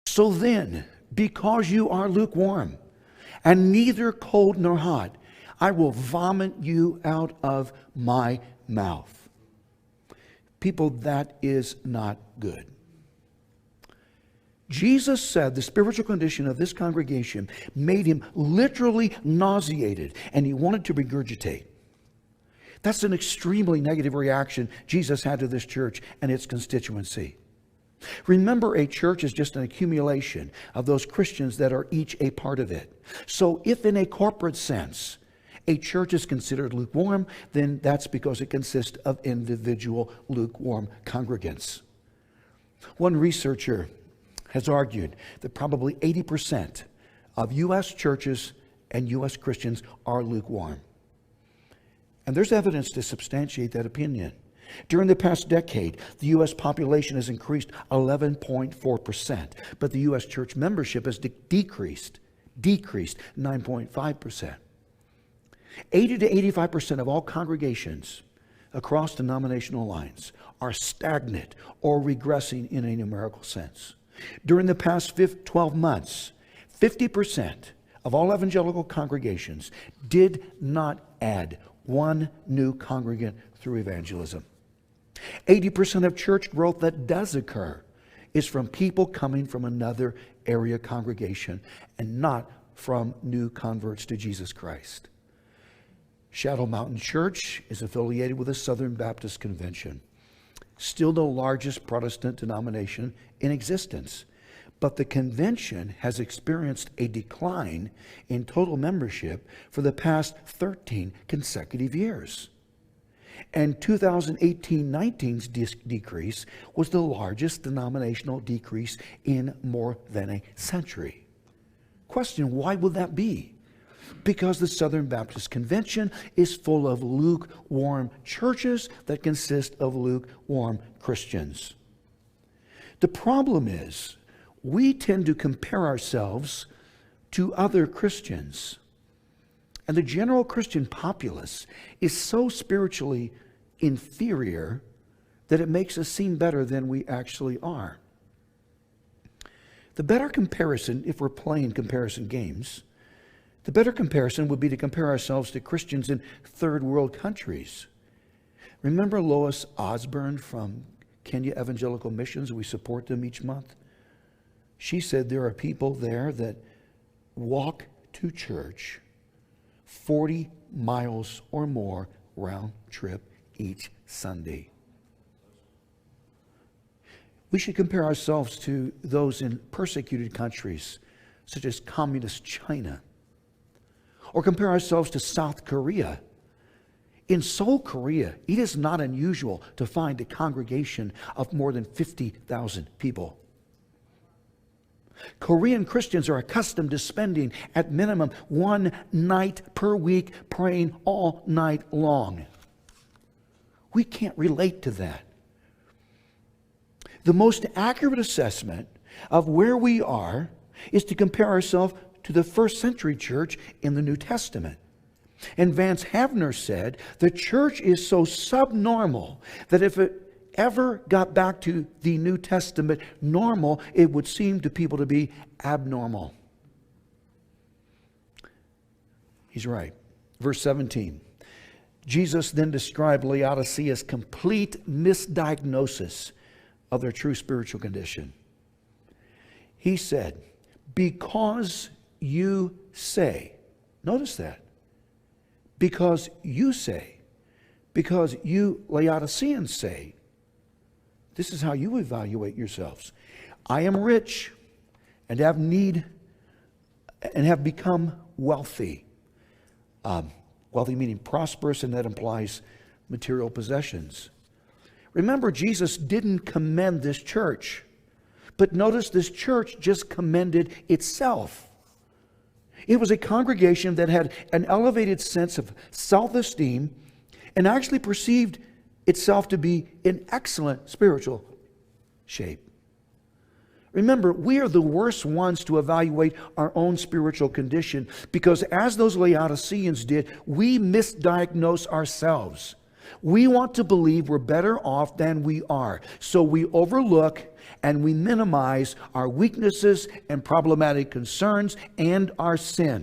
So then, because you are lukewarm, and neither cold nor hot, I will vomit you out of my mouth. People, that is not good. Jesus said the spiritual condition of this congregation made him literally nauseated, and he wanted to regurgitate. That's an extremely negative reaction Jesus had to this church and its constituency. Remember, a church is just an accumulation of those Christians that are each a part of it. So if in a corporate sense, a church is considered lukewarm, then that's because it consists of individual lukewarm congregants. One researcher has argued that probably 80% of U.S. churches and U.S. Christians are lukewarm. And there's evidence to substantiate that opinion. During the past decade, the U.S. population has increased 11.4%, but the U.S. church membership has decreased 9.5%. 80 to 85% of all congregations across denominational lines are stagnant or regressing in a numerical sense. During the past 12 months, 50% of all evangelical congregations did not add one new congregant through evangelism. 80% of church growth that does occur is from people coming from another area congregation and not from new converts to Jesus Christ. Shadow Mountain Church is affiliated with the Southern Baptist Convention, still the largest Protestant denomination in existence. But the convention has experienced a decline in total membership for the past 13 consecutive years. And 2018-19's decrease was the largest denominational decrease in more than a century. Question, why would that be? Because the Southern Baptist Convention is full of lukewarm churches that consist of lukewarm Christians. The problem is, we tend to compare ourselves to other Christians. And the general Christian populace is so spiritually inferior that it makes us seem better than we actually are. The better comparison, if we're playing comparison games, the better comparison would be to compare ourselves to Christians in third world countries. Remember Lois Osborne from Kenya Evangelical Missions? We support them each month. She said there are people there that walk to church 40 miles or more round trip each Sunday. We should compare ourselves to those in persecuted countries, such as communist China, or compare ourselves to South Korea. In Seoul, Korea, it is not unusual to find a congregation of more than 50,000 people. Korean Christians are accustomed to spending at minimum one night per week praying all night long. We can't relate to that. The most accurate assessment of where we are is to compare ourselves to the first century church in the New Testament. And Vance Havner said, the church is so subnormal that if it ever got back to the New Testament normal, it would seem to people to be abnormal. He's right. Verse 17. Jesus then described Laodicea's complete misdiagnosis of their true spiritual condition. He said, because you say, notice that, because you say, because you Laodiceans say, this is how you evaluate yourselves. I am rich and have need and have become wealthy. Wealthy meaning prosperous, and that implies material possessions. Remember, Jesus didn't commend this church. But notice this church just commended itself. It was a congregation that had an elevated sense of self-esteem and actually perceived itself to be in excellent spiritual shape. Remember, we are the worst ones to evaluate our own spiritual condition because as those Laodiceans did, we misdiagnose ourselves. We want to believe we're better off than we are. So we overlook and we minimize our weaknesses and problematic concerns and our sin.